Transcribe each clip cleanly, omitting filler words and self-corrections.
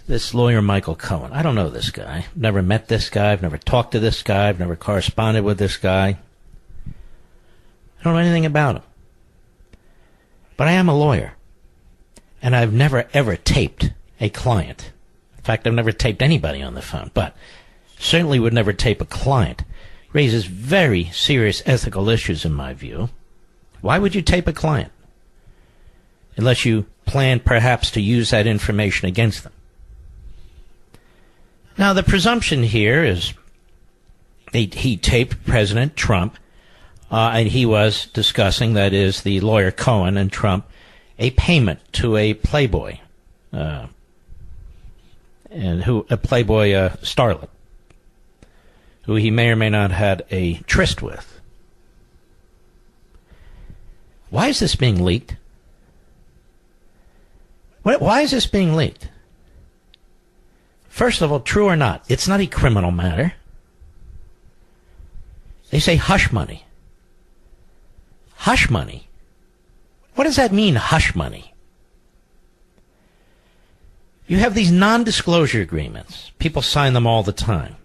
This lawyer, Michael Cohen. I don't know this guy. Never met this guy. I've never talked to this guy. I've never corresponded with this guy. I don't know anything about him. But I am a lawyer. And I've never, ever taped a client. In fact, I've never taped anybody on the phone. But certainly would never tape a client. Raises very serious ethical issues in my view. Why would you tape a client? Unless you plan perhaps to use that information against them. Now, the presumption here is he taped President Trump, and he was discussing, that is, the lawyer Cohen and Trump, a payment to a Playboy, a Playboy starlet, who he may or may not had a tryst with. Why is this being leaked? Why is this being leaked? First of all, true or not, it's not a criminal matter. They say hush money. Hush money? What does that mean, hush money? You have these non-disclosure agreements. People sign them all the time.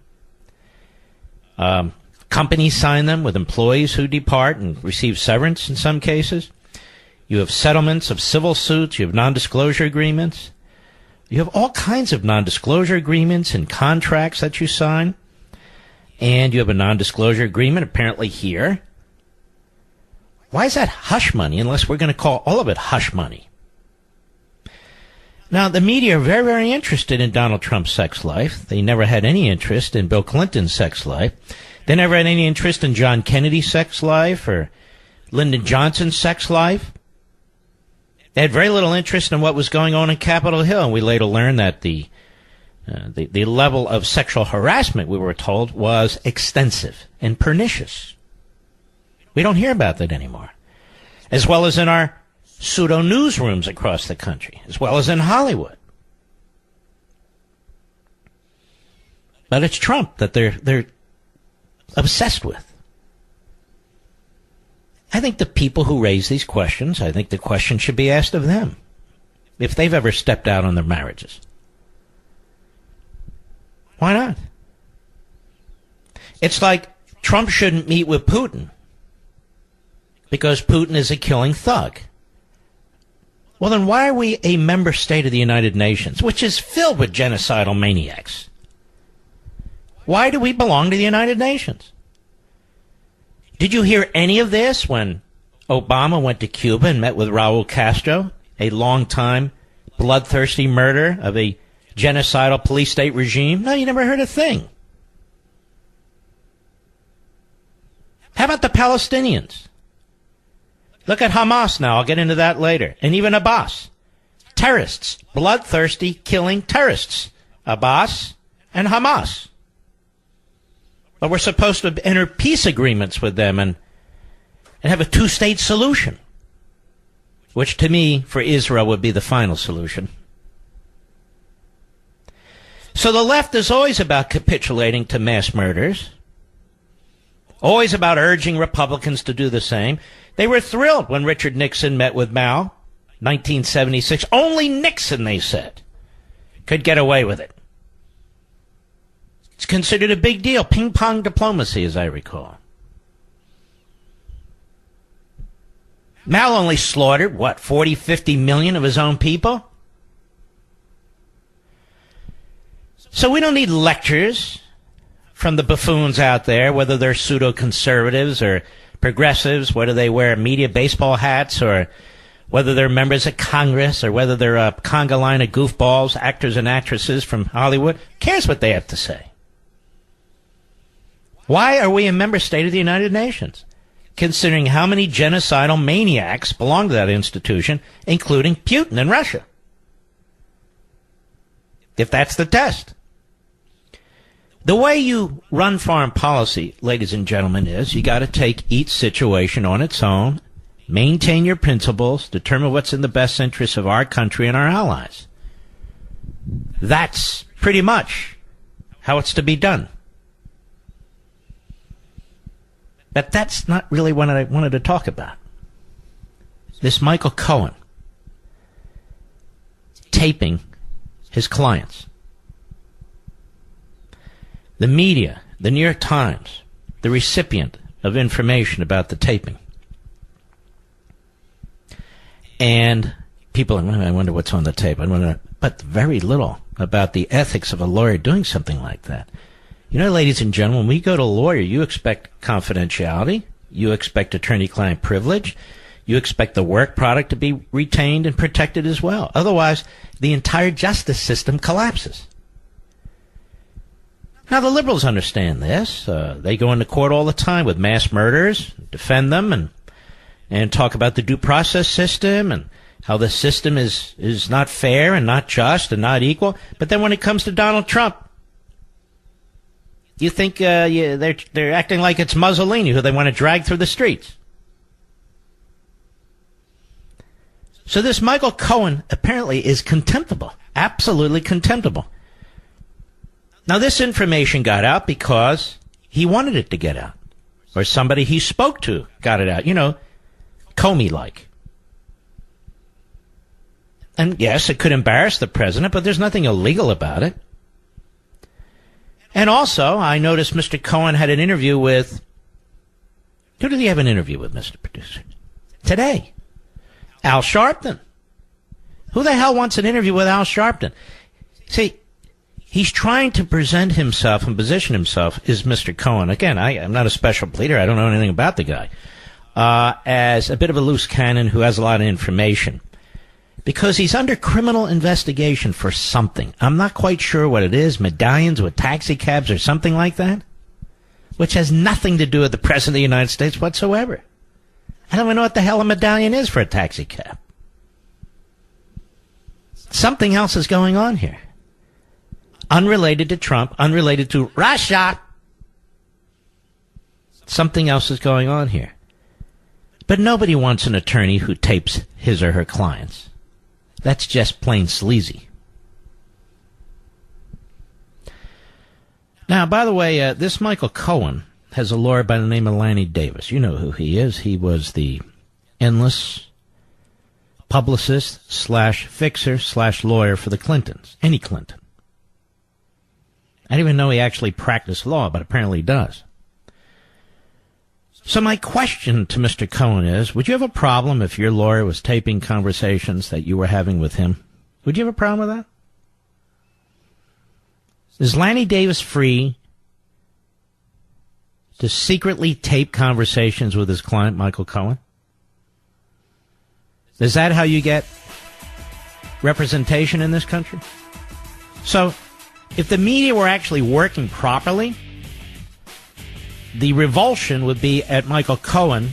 Companies sign them with employees who depart and receive severance in some cases. You have settlements of civil suits. You have non-disclosure agreements. You have all kinds of non-disclosure agreements and contracts that you sign. And you have a non-disclosure agreement apparently here. Why is that hush money unless we're going to call all of it hush money? Now, the media are very, very interested in Donald Trump's sex life. They never had any interest in Bill Clinton's sex life. They never had any interest in John Kennedy's sex life or Lyndon Johnson's sex life. They had very little interest in what was going on in Capitol Hill, and we later learned that the level of sexual harassment, we were told, was extensive and pernicious. We don't hear about that anymore. As well as in our pseudo-newsrooms across the country, as well as in Hollywood. But it's Trump that they're obsessed with. I think the people who raise these questions, I think the question should be asked of them, if they've ever stepped out on their marriages. Why not? It's like Trump shouldn't meet with Putin because Putin is a killing thug. Well, then why are we a member state of the United Nations, which is filled with genocidal maniacs? Why do we belong to the United Nations? Did you hear any of this when Obama went to Cuba and met with Raul Castro, a long-time bloodthirsty murderer of a genocidal police state regime? No, you never heard a thing. How about the Palestinians? Look at Hamas now. I'll get into that later. And even Abbas. Terrorists. Bloodthirsty, killing terrorists. Abbas and Hamas. But we're supposed to enter peace agreements with them and have a two-state solution, which to me, for Israel, would be the final solution. So the left is always about capitulating to mass murders, always about urging Republicans to do the same. They were thrilled when Richard Nixon met with Mao, 1976. Only Nixon, they said, could get away with it. It's considered a big deal. Ping-pong diplomacy, as I recall. Mao only slaughtered, 40, 50 million of his own people? So we don't need lectures from the buffoons out there, whether they're pseudo-conservatives or progressives, whether they wear media baseball hats or whether they're members of Congress or whether they're a conga line of goofballs, actors and actresses from Hollywood. Who cares what they have to say? Why are we a member state of the United Nations, considering how many genocidal maniacs belong to that institution, including Putin and Russia? If that's the test. The way you run foreign policy, ladies and gentlemen, is you got to take each situation on its own, maintain your principles, determine what's in the best interest of our country and our allies. That's pretty much how it's to be done. But that's not really what I wanted to talk about. This Michael Cohen taping his clients. the media, the New York Times, the recipient of information about the taping. And people, I wonder what's on the tape. But very little about the ethics of a lawyer doing something like that. You know, ladies and gentlemen, when we go to a lawyer, you expect confidentiality. You expect attorney-client privilege. You expect the work product to be retained and protected as well. Otherwise, the entire justice system collapses. Now, the liberals understand this. They go into court all the time with mass murders, defend them, and talk about the due process system and how the system is not fair and not just and not equal. But then when it comes to Donald Trump, you think they're acting like it's Mussolini, who they want to drag through the streets. So this Michael Cohen apparently is contemptible, absolutely contemptible. Now, this information got out because he wanted it to get out, or somebody he spoke to got it out, Comey-like. And yes, it could embarrass the president, but there's nothing illegal about it. And also, I noticed Mr. Cohen had an interview with... Who did he have an interview with, Mr. Producer? Today. Al Sharpton. Who the hell wants an interview with Al Sharpton? See, he's trying to present himself and position himself as Mr. Cohen. Again, I'm not a special pleader. I don't know anything about the guy. As a bit of a loose cannon who has a lot of information. Because he's under criminal investigation for something. I'm not quite sure what it is. Medallions with taxi cabs or something like that. Which has nothing to do with the President of the United States whatsoever. I don't even know what the hell a medallion is for a taxi cab. Something else is going on here. Unrelated to Trump, unrelated to Russia. Something else is going on here. But nobody wants an attorney who tapes his or her clients. That's just plain sleazy. Now, by the way, this Michael Cohen has a lawyer by the name of Lanny Davis. You know who he is. He was the endless publicist / fixer / lawyer for the Clintons. Any Clinton. I didn't even know he actually practiced law, but apparently he does. So my question to Mr. Cohen is, would you have a problem if your lawyer was taping conversations that you were having with him? Would you have a problem with that? Is Lanny Davis free to secretly tape conversations with his client, Michael Cohen? Is that how you get representation in this country? So, if the media were actually working properly, the revulsion would be at Michael Cohen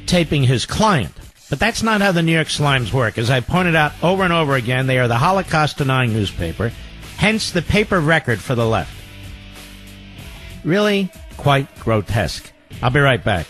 taping his client. But that's not how the New York Slimes work. As I pointed out over and over again, they are the Holocaust-denying newspaper, hence the paper record for the left. Really quite grotesque. I'll be right back.